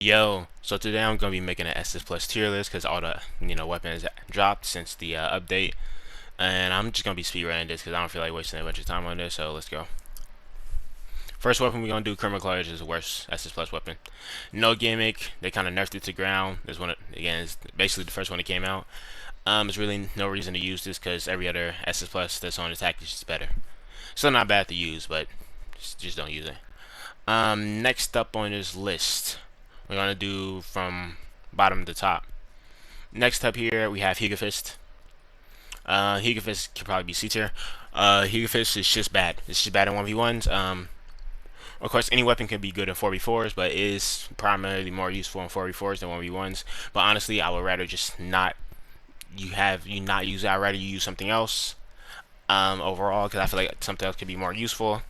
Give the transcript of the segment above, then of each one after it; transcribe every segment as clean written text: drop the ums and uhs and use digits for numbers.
Yo, so today I'm gonna be making an SS Plus tier list because all the weapons dropped since the update, and I'm just gonna be speedrunning this because I don't feel like wasting a bunch of time on this. So let's go. First weapon we're gonna do Criminal Clutch is the worst SS Plus weapon. No gimmick. They kind of nerfed it to ground. This one again is basically the first one that came out. There's really no reason to use this because every other SS Plus that's on attack is just better. Still not bad to use, but just don't use it. Next up on this list, we're gonna do from bottom to top. Next up here we have Higafist. Higafist could probably be C tier. Higafist is just bad. It's just bad in 1v1s. Of course, any weapon can be good in 4v4s, but it is primarily more useful in 4v4s than 1v1s. But honestly, I would rather just not not use it. I'd rather you use something else. Overall, because I feel like something else could be more useful.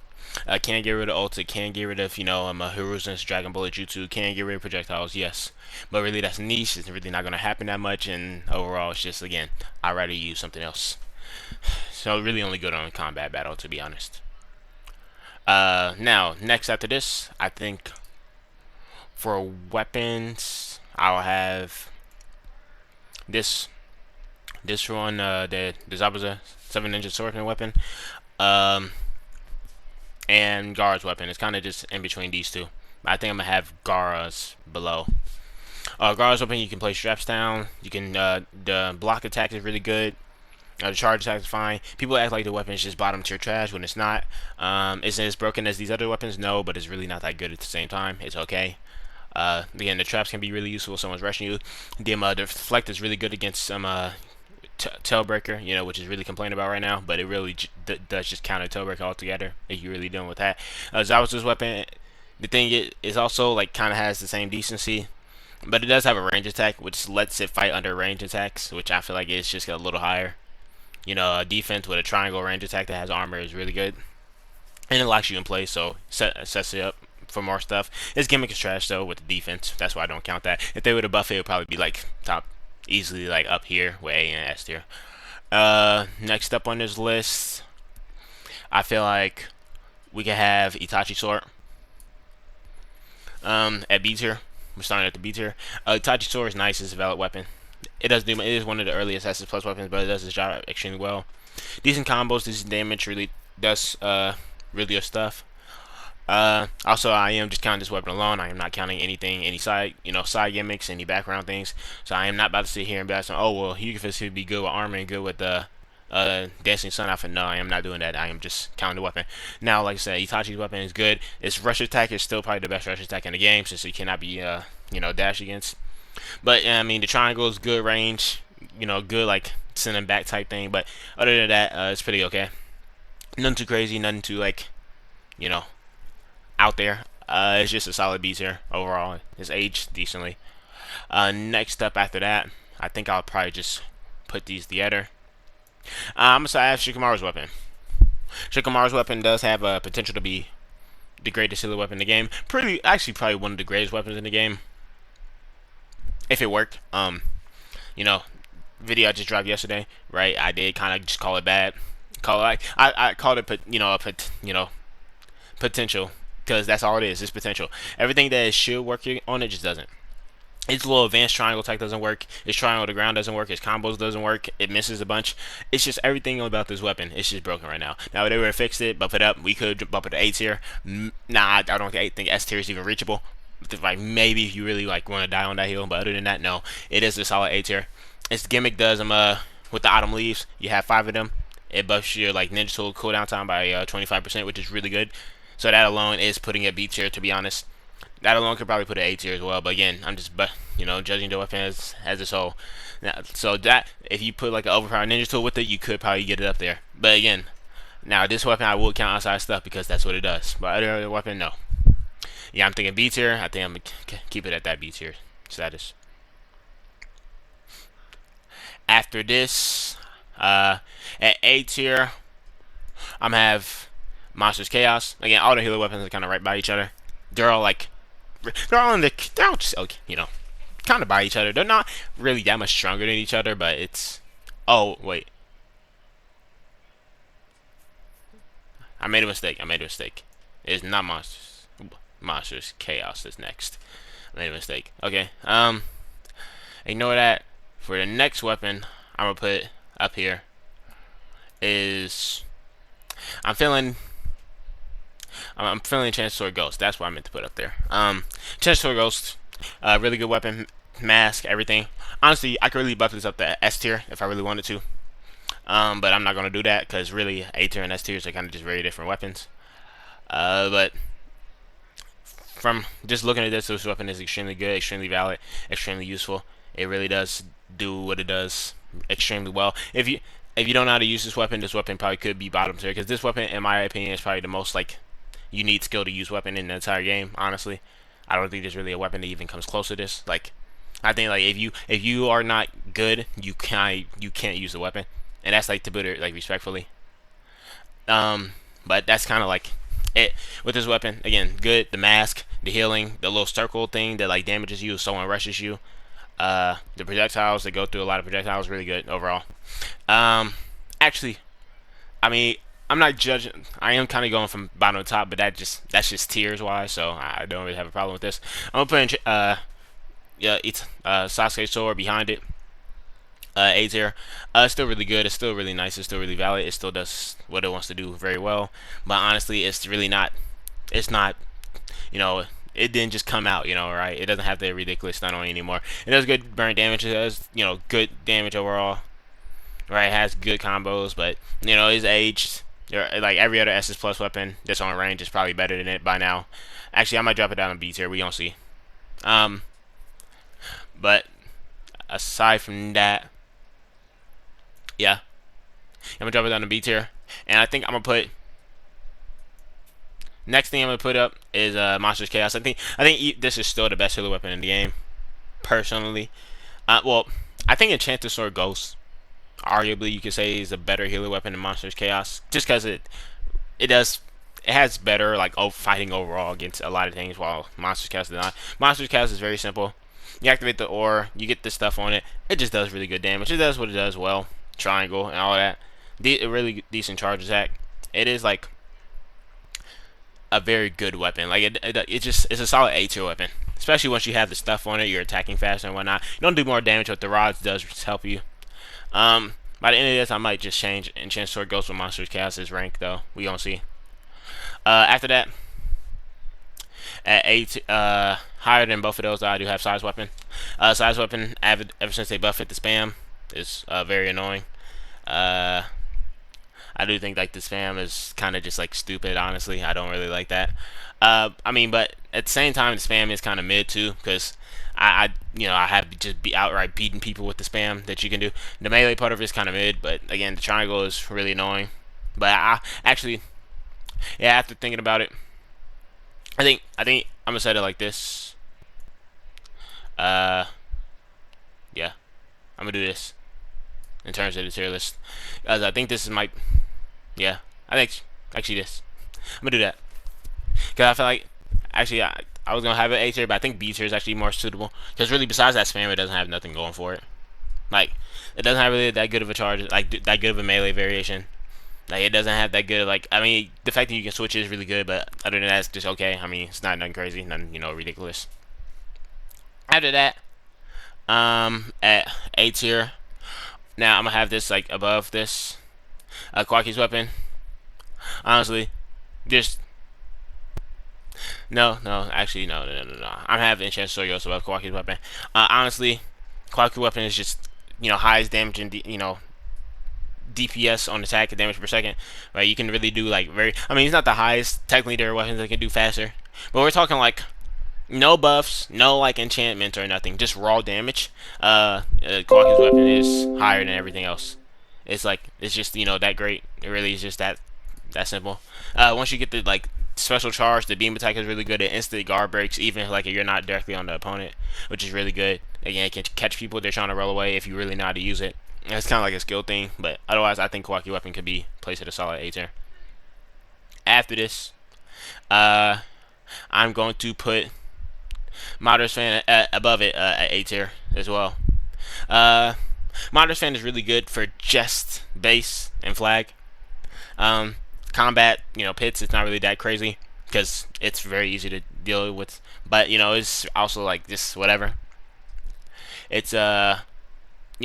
Can get rid of ulti, can get rid of, Hiruzen's Dragon Bullet Jutsu, can get rid of projectiles, yes. But really, that's niche. It's really not going to happen that much, and overall, it's just, again, I'd rather use something else. So, really only good on combat battle, to be honest. Now, next after this, I think for weapons, I'll have this one, the Zabuza 7-inch swordsman weapon. And Gara's weapon. It's kind of just in between these two. I think I'm gonna have Gara's below. Gara's weapon, you can play straps down. You can the block attack is really good. The charge attack is fine. People act like the weapon is just bottom tier trash when it's not. Is it as broken as these other weapons? No, but it's really not that good at the same time. It's okay. Again, the traps can be really useful if someone's rushing you. The deflect is really good against some tailbreaker, which is really complained about right now, but it really does just counter tailbreaker altogether if you're really dealing with that. Zabuza's weapon, the thing is also like kind of has the same decency, but it does have a range attack, which lets it fight under range attacks, which I feel like it's just a little higher. A defense with a triangle range attack that has armor is really good, and it locks you in place, so sets it up for more stuff. His gimmick is trash though with the defense. That's why I don't count that. If they would have buffed it, it would probably be like top easily like up here with A and S tier. Next up on this list, I feel like we can have Itachi Sword. At B tier, we're starting at the B tier. Itachi Sword is nice. It's a valid weapon. It is one of the earliest SS Plus weapons, but it does its job extremely well. Decent combos, decent damage, really does really good stuff. Also, I am just counting this weapon alone. I am not counting anything, any side gimmicks, any background things. So I am not about to sit here and be like, oh well, Hugafist would be good with armor and good with the Dancing Sun outfit. No, I am not doing that. I am just counting the weapon. Now, like I said, Itachi's weapon is good. Its rush attack is still probably the best rush attack in the game, since it cannot be dash against. But I mean, the triangle is good range. Good like sending back type thing. But other than that, it's pretty okay. Nothing too crazy. Nothing too like you know out there. It's just a solid B tier overall. It's aged decently. Next up after that, I think I'll probably just put these together. I'm gonna say I have Shikamaru's weapon. Shikamaru's weapon does have a potential to be the greatest healer weapon in the game. Actually, probably one of the greatest weapons in the game if it worked. Video I just dropped yesterday, right? I did kind of just call it bad. I called it, potential, because that's all it is. It's potential. Everything that it should work on it just doesn't. Its little advanced triangle attack doesn't work. Its triangle to ground doesn't work. Its combos doesn't work. It misses a bunch. It's just everything about this weapon. It's just broken right now. Now if they were to fix it, buff it up, we could bump it to A tier. Nah, I don't think S tier is even reachable. Like maybe if you really like want to die on that hill, but other than that, no. It is a solid A tier. Its gimmick does with the autumn leaves. You have 5 of them. It buffs your like ninja tool cooldown time by 25%, which is really good. So that alone is putting it B tier, to be honest. That alone could probably put it A tier as well. But again, I'm just judging the weapon as its whole. Now, so that if you put like an overpowered ninja tool with it, you could probably get it up there. But again, now this weapon I will count outside stuff because that's what it does. But other weapon, no. Yeah, I'm thinking B tier. I think I'm gonna keep it at that B tier status. After this, at A tier, I'm gonna have Monsters Chaos. Again, all the healer weapons are kind of right by each other. They're all like, they're all just kind of by each other. They're not really that much stronger than each other, but it's. Oh wait, I made a mistake. It's not Monsters Chaos is next. made a mistake. Okay. Ignore that. For the next weapon, I'm gonna put up here is I'm feeling I'm feeling Chancellor Ghost. That's what I meant to put up there. Chancellor Ghost, really good weapon, mask, everything. Honestly, I could really buff this up to S tier if I really wanted to. But I'm not gonna do that because really A tier and S tiers are kind of just very different weapons. But from just looking at this weapon is extremely good, extremely valid, extremely useful. It really does do what it does extremely well. If you don't know how to use this weapon probably could be bottom tier because this weapon, in my opinion, is probably the most like you need skill to use weapon in the entire game. Honestly, I don't think there's really a weapon that even comes close to this. Like, I think like if you are not good, you can't use the weapon, and that's like to put it like respectfully. But that's kind of like it with this weapon. Again, good. The mask, the healing, the little circle thing that like damages you if someone rushes you. The projectiles that go through a lot of projectiles, really good overall. Actually, I mean, I'm not judging. I am kind of going from bottom to top, but that's just tiers wise, so I don't really have a problem with this. I'm gonna put in yeah, it's Sasuke sword behind it. A tier. It's still really good. It's still really nice. It's still really valid. It still does what it wants to do very well. But honestly, it's really not. It's not. You know, it didn't just come out. Right? It doesn't have the ridiculous stun on it anymore. It does good burn damage. It does good damage overall. Right? It has good combos, but it's aged. Like every other SS plus weapon that's on range is probably better than it by now. Actually, I might drop it down to B tier. We don't see. But aside from that, yeah, I'm gonna drop it down to B tier, and I think I'm gonna put next thing I'm gonna put up is Monsters Chaos. I think this is still the best healer weapon in the game, personally. Well, I think Enchanted Sword Ghost, arguably you could say, is a better healer weapon than Monsters Chaos, just because it has better like fighting overall against a lot of things, while Monsters Chaos does not. Monsters Chaos is very simple. You activate the ore, you get this stuff on it. It just does really good damage. It does what it does well. Triangle and all that. A really decent charge attack. It is like a very good weapon. Like it's a solid A tier weapon. Especially once you have the stuff on it, you're attacking faster and whatnot. You don't do more damage, but the rods does help you. By the end of this, I might just change Enchanted Sword Ghost with Monsters Chaos' rank though. We gonna see. After that, at 8, higher than both of those, I do have Size Weapon. Size Weapon, ever since they buffed it, the spam is very annoying. I do think like the spam is kind of just like stupid. Honestly, I don't really like that. I mean, but at the same time, the spam is kind of mid too, because I have just be outright beating people with the spam that you can do. The melee part of it is kind of mid, but again, the triangle is really annoying. But I actually, yeah, after thinking about it, I think I'm gonna set it like this. Yeah, I'm gonna do this in terms of the tier list, as I think this is my, yeah, I think actually this. I'm gonna do that because I feel like actually I was gonna have it A tier, but I think B tier is actually more suitable because really besides that spam, it doesn't have nothing going for it. Like it doesn't have really that good of a charge, like that good of a melee variation. Like it doesn't have that good. Like I mean, the fact that you can switch is really good, but other than that, it's just okay. I mean, it's not nothing crazy, nothing ridiculous. After that, at A tier, now I'm gonna have this like above this, Quaki's weapon. Honestly, just actually no. I'm having Enchanted Sword Ghost above Quaki's weapon. Honestly, Quaki's weapon is just highest damage and DPS on attack and damage per second. Right, you can really do like I mean, it's not the highest. Technically, there are weapons that can do faster, but we're talking like no buffs, no like enchantment or nothing, just raw damage. Quaki's weapon is higher than everything else. It's just that great. It really is just that simple. Once you get the like special charge, the beam attack is really good. It instant guard breaks even like if you're not directly on the opponent, which is really good. Again, it can catch people they're trying to roll away if you really know how to use it. It's kind of like a skill thing, but otherwise, I think Quaki's weapon could be placed at a solid A tier. After this, I'm going to put Modern's Fan above it at A tier as well. Modern's Fan is really good for just base and flag. Combat, pits, it's not really that crazy because it's very easy to deal with. but you know, it's also like just whatever. It's you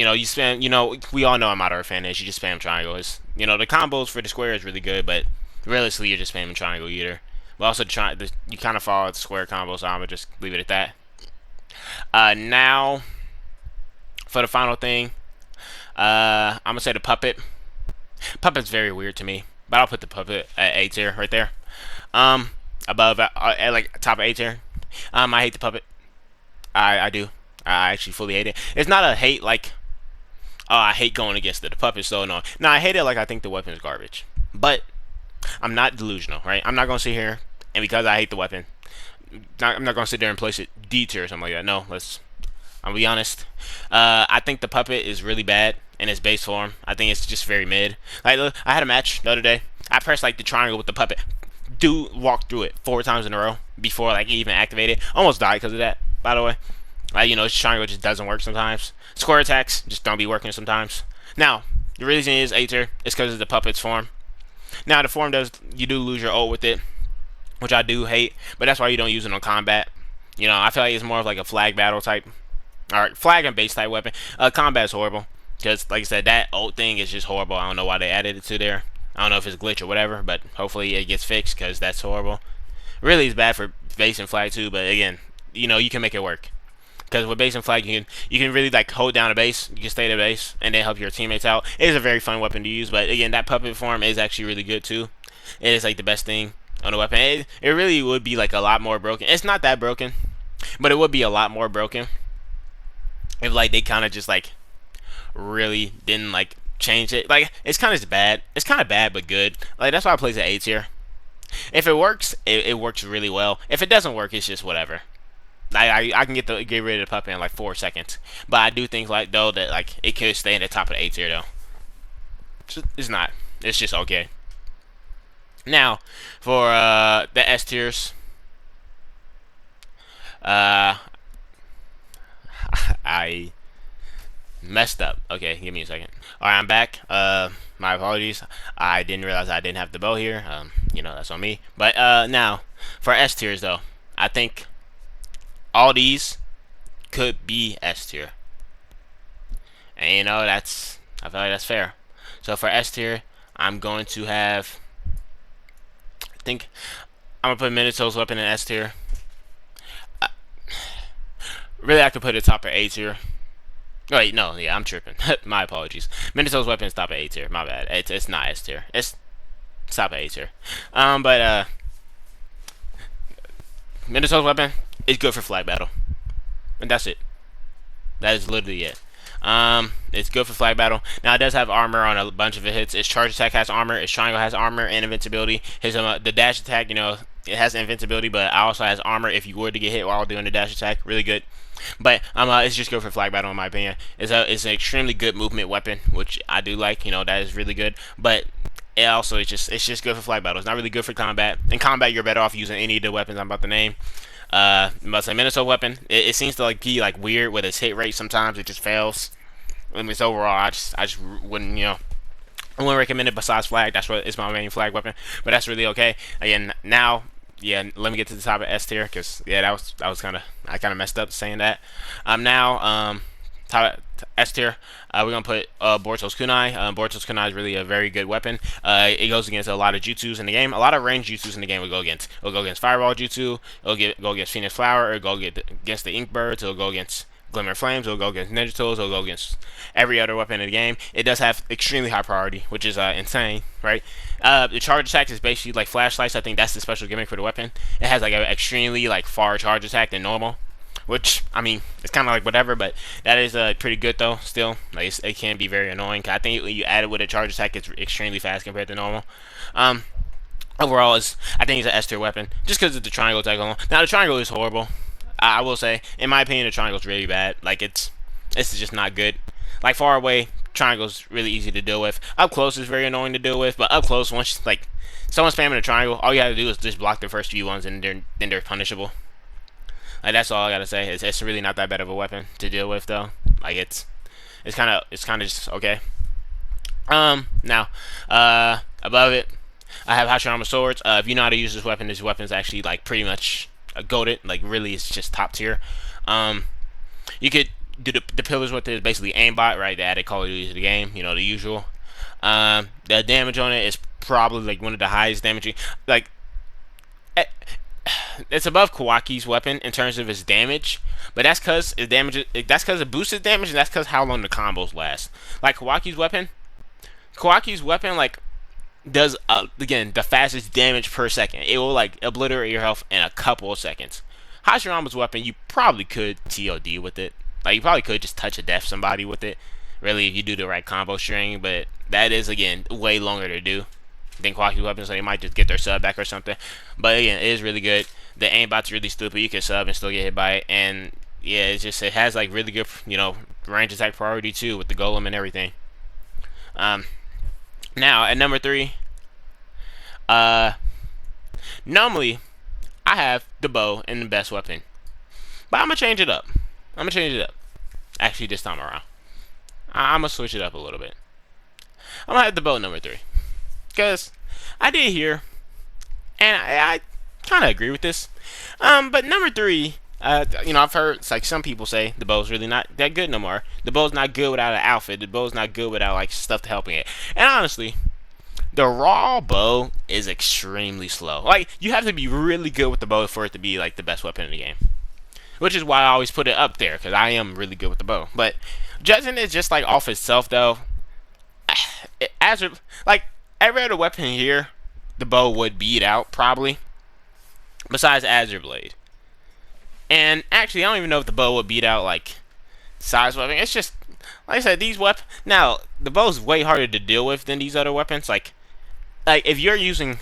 know, you spam. You know, we all know I'm not a fan is. You just spam triangle. It's, you know, the combos for the square is really good, but realistically, you're just spamming triangle either. But also, you kind of follow the square combo, so I'm gonna just leave it at that. Now for the final thing, I'm gonna say the puppet. Puppet's very weird to me, but I'll put the puppet at A tier right there. Um, Above at like top of A tier. I hate the puppet. I do. I actually fully hate it. It's not a hate like, oh, I hate going against it. The puppet's so annoying. No, I hate it like I think the weapon is garbage. But I'm not delusional, right? I'm not gonna sit here and because I hate the weapon, I'm not gonna sit there and place it D tier or something like that. No, I'll be honest. I think the puppet is really bad in its base form. I think it's just very mid. Like, look, I had a match the other day. I pressed like the triangle with the puppet. Dude walked through it 4 times in a row before like he even activated. Almost died because of that. By the way, like, you know, his triangle just doesn't work sometimes. Square attacks just don't be working sometimes. Now, the reason is A tier is because of the puppet's form. Now the form does, you do lose your ult with it, which I do hate, but that's why you don't use it on combat. You know, I feel like it's more of like a flag battle type, or flag and base type weapon. Combat is horrible because, like I said, that ult thing is just horrible. I don't know why they added it to there. I don't know if it's a glitch or whatever, but hopefully it gets fixed because that's horrible. Really, it's bad for base and flag too, but again, you know, you can make it work. Because with base and flag, you can really like hold down a base, you can stay at a base, and then help your teammates out. It is a very fun weapon to use, but again, that puppet form is actually really good too. It is like the best thing on the weapon. It really would be like a lot more broken. It's not that broken, but it would be a lot more broken if like they kind of just like really didn't like change it. Like, it's kind of bad. It's kind of bad but good. Like, that's why I place it A tier. If it works, it works really well. If it doesn't work, it's just whatever. I can get rid of the puppet in like 4 seconds, but I do think like though that like it could stay in the top of the A tier though. It's not. It's just okay. Now for the S tiers, I messed up. Okay, give me a second. All right, I'm back. My apologies. I didn't realize I didn't have the bow here. You know, that's on me. But now for S tiers though, I think all these could be S tier. And you know, I feel like that's fair. So for S tier, I'm going to have, I think I'm gonna put Minato's weapon in S tier. Really, I could put it top of A tier. Wait, no, yeah, I'm tripping. My apologies. Minato's weapon is top of A tier. My bad. It's not S tier. It's top of A tier. But Minato's weapon is good for flag battle, and that's it. That is literally it. It's good for flag battle. Now it does have armor on a bunch of it hits. Its charge attack has armor. Its triangle has armor and invincibility. His the dash attack, you know, it has invincibility, but it also has armor if you were to get hit while doing the dash attack. Really good. But it's just good for flag battle in my opinion. It's an extremely good movement weapon, which I do like. You know, that is really good. But it also it's just good for flag battle. It's not really good for combat. In combat, you're better off using any of the weapons I'm about to name. But say Minnesota weapon, it seems to like be like weird with its hit rate. Sometimes it just fails. I mean, it's overall, I just wouldn't, you know, I wouldn't recommend it besides flag. That's what it's my main flag weapon, but that's really okay. Again, now, yeah, let me get to the top of S tier because yeah, that was kind of, I kind of messed up saying that. Now top S tier, we're gonna put Boruto's Kunai. Boruto's Kunai is really a very good weapon. It goes against a lot of jutsus in the game. A lot of ranged jutsus in the game will go against. It'll go against Fireball jutsu. It'll go against Phoenix Flower. It'll go against the Ink Birds. It'll go against Glimmer Flames. It'll go against Ninja Tools. It'll go against every other weapon in the game. It does have extremely high priority, which is insane, right? The charge attack is basically like flashlights. I think that's the special gimmick for the weapon. It has like an extremely like far charge attack than normal, which I mean it's kind of like whatever, but that is pretty good though. Still, like it can be very annoying. I think when you add it with a charge attack, it's extremely fast compared to normal. Overall, I think it's an S tier weapon just because of the triangle attack alone. Now the triangle is horrible. I will say, in my opinion, the triangle's really bad. Like it's just not good. Like far away, triangle's really easy to deal with. Up close is very annoying to deal with, but up close, once like someone's spamming a triangle, all you have to do is just block the first few ones, and they're punishable. Like that's all I gotta say. It's really not that bad of a weapon to deal with though. Like it's kind of just okay. Now, above it, I have Hashirama swords. If you know how to use this weapon is actually like pretty much goated. Like really, it's just top tier. You could do the pillars with it is basically aimbot, right? The added Call of Duty to the game, the usual. The damage on it is probably like one of the highest damaging. Like it's above Kawaki's weapon in terms of its damage, but that's because it damages. That's because it boosts its damage, and that's because how long the combos last. Like Kawaki's weapon like does again the fastest damage per second. It will like obliterate your health in a couple of seconds. Hashirama's weapon, you probably could TOD with it. Like you probably could just touch a death somebody with it. Really, if you do the right combo string, but that is again way longer to do than Kawaki's weapon, so they might just get their sub back or something. But again, it is really good. The aimbot's really stupid. You can sub and still get hit by it, and yeah, it has like really good range attack priority too with the golem and everything. Now at number 3, normally I have the bow and the best weapon, but I'm gonna change it up. Actually, this time around, I'm gonna switch it up a little bit. I'm gonna have the bow number 3 because I did hear, and I kind of agree with this. But number 3, I've heard it's like some people say the bow's really not that good no more. The bow's not good without an outfit. The bow's not good without like stuff to helping it. And honestly, the raw bow is extremely slow. Like you have to be really good with the bow for it to be like the best weapon in the game. Which is why I always put it up there because I am really good with the bow. But judging it just like off itself though, like every other weapon here, the bow would beat out probably. Besides Azure Blade. And actually, I don't even know if the bow would beat out like size weapon. It's just like I said, these weapons. Now the bow's way harder to deal with than these other weapons. Like if you're using,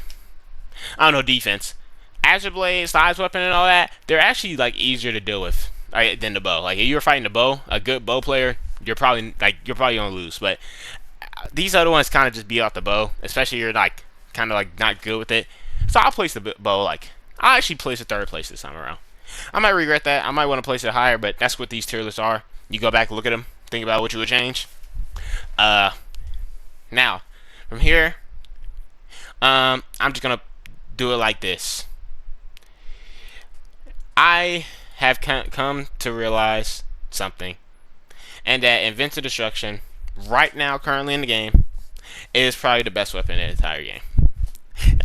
I don't know, defense, Azure Blade, size weapon, and all that, they're actually like easier to deal with than the bow. Like if you're fighting the bow, a good bow player, you're probably gonna lose. But these other ones kind of just beat out the bow, especially if you're like kind of like not good with it. So I'll place the bow like. I'll actually place it 3rd place this time around. I might regret that. I might want to place it higher, but that's what these tier lists are. You go back, look at them, think about what you would change. Now, from here, I'm just going to do it like this. I have come to realize something, and that Invincible Destruction, right now, currently in the game, is probably the best weapon in the entire game.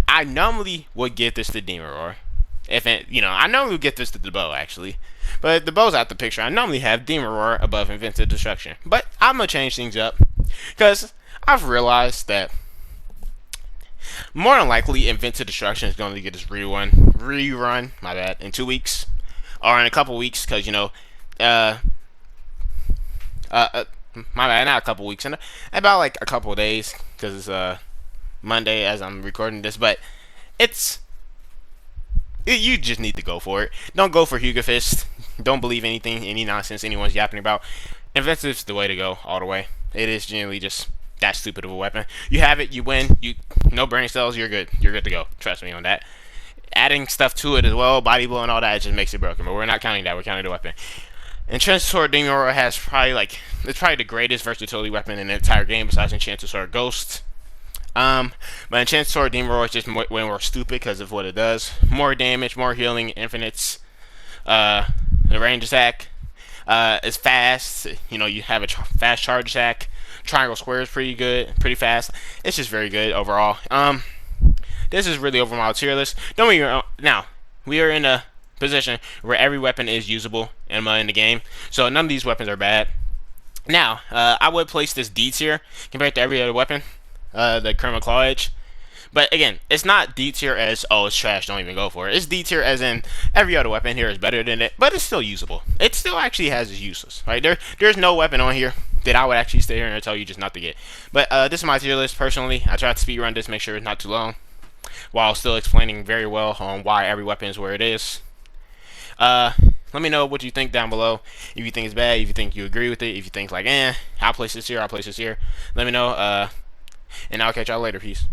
I normally would give this to Demon Roar. I normally would get this to the bow actually, but the bow's out the picture. I normally have Demon Roar above Invincible Destruction, but I'm gonna change things up because I've realized that more than likely Invincible Destruction is going to get this rerun. My bad, in 2 weeks or in a couple weeks, because my bad, not a couple weeks, in about like a couple of days, because it's Monday as I'm recording this, but you just need to go for it. Don't go for Hugo Fist. Don't believe any nonsense anyone's yapping about. Invincible's the way to go all the way. It is genuinely just that stupid of a weapon. You have it, you win. No brain cells, you're good. You're good to go. Trust me on that. Adding stuff to it as well, body blow and all that, it just makes it broken. But we're not counting that. We're counting the weapon. Enchanted Sword Demon Roar has it's probably the greatest versatility weapon in the entire game besides Enchanted Sword Ghost. But Enchanted Sword Demon Roar is just way more stupid because of what it does. More damage, more healing, infinites. The range attack is fast. You have a fast charge attack. Triangle square is pretty good, pretty fast. It's just very good overall. This is really over my tier list. Don't get me wrong. Now we are in a position where every weapon is usable in the game, so none of these weapons are bad. Now, I would place this D tier compared to every other weapon. The Kerma Claw Edge. But again, it's not D tier as, oh, it's trash, don't even go for it. It's D tier as in every other weapon here is better than it, but it's still usable. It still actually has its uses, right? There's no weapon on here that I would actually stay here and tell you just not to get. But this is my tier list, personally. I tried to speed run this, make sure it's not too long, while still explaining very well on why every weapon is where it is. Let me know what you think down below. If you think it's bad, if you think you agree with it, if you think like, I'll place this here, I'll place this here. Let me know, and I'll catch y'all later. Peace.